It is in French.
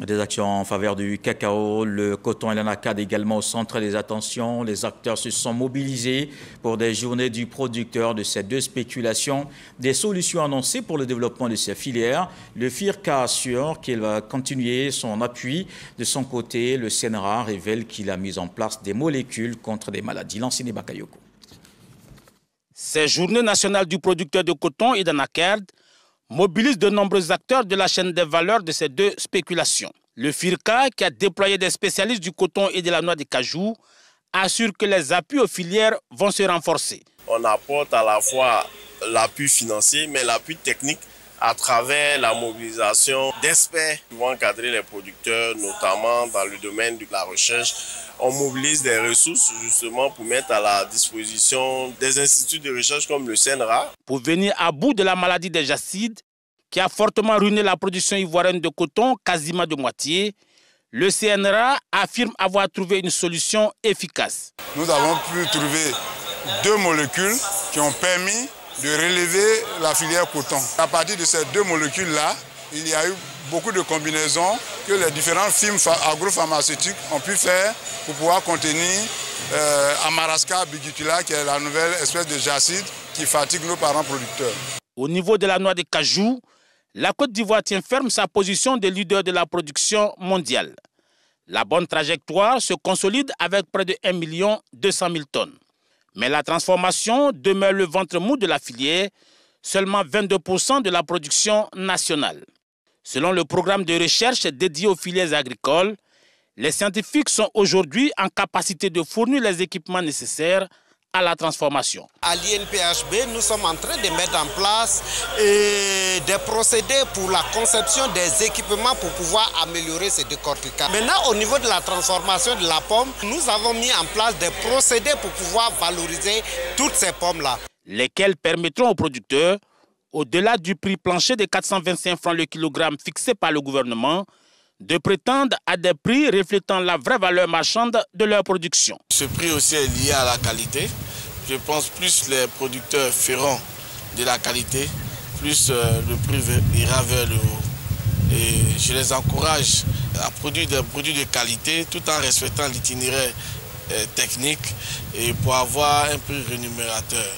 Des actions en faveur du cacao, le coton et l'anacarde également au centre des attentions. Les acteurs se sont mobilisés pour des journées du producteur de ces deux spéculations. Des solutions annoncées pour le développement de ces filières. Le FIRCA assure qu'il va continuer son appui. De son côté, le CNRA révèle qu'il a mis en place des molécules contre des maladies. Lansine Bakayoko. Ces journées nationales du producteur de coton et d'anacarde mobilise de nombreux acteurs de la chaîne des valeurs de ces deux spéculations. Le FIRCA, qui a déployé des spécialistes du coton et de la noix de cajou, assure que les appuis aux filières vont se renforcer. On apporte à la fois l'appui financier, mais l'appui technique à travers la mobilisation d'experts qui vont encadrer les producteurs, notamment dans le domaine de la recherche. On mobilise des ressources justement pour mettre à la disposition des instituts de recherche comme le CNRA. Pour venir à bout de la maladie des jacides, qui a fortement ruiné la production ivoirienne de coton, quasiment de moitié, le CNRA affirme avoir trouvé une solution efficace. Nous avons pu trouver deux molécules qui ont permis de relever la filière coton. À partir de ces deux molécules-là, il y a eu beaucoup de combinaisons que les différentes firmes agropharmaceutiques ont pu faire pour pouvoir contenir Amarasca bigutula, qui est la nouvelle espèce de jacide qui fatigue nos parents producteurs. Au niveau de la noix de cajou, la Côte d'Ivoire tient ferme sa position de leader de la production mondiale. La bonne trajectoire se consolide avec près de 1 200 000 tonnes. Mais la transformation demeure le ventre mou de la filière, seulement 22% de la production nationale. Selon le programme de recherche dédié aux filières agricoles, les scientifiques sont aujourd'hui en capacité de fournir les équipements nécessaires à la transformation. À l'INPHB, nous sommes en train de mettre en place des procédés pour la conception des équipements pour pouvoir améliorer ces décorticages. Maintenant, au niveau de la transformation de la pomme, nous avons mis en place des procédés pour pouvoir valoriser toutes ces pommes-là. Lesquels permettront aux producteurs, au-delà du prix plancher de 425 francs le kilogramme fixé par le gouvernement, de prétendre à des prix reflétant la vraie valeur marchande de leur production. Ce prix aussi est lié à la qualité. Je pense plus les producteurs feront de la qualité, plus le prix ira vers le haut. Et je les encourage à produire des produits de qualité tout en respectant l'itinéraire technique et pour avoir un prix rémunérateur.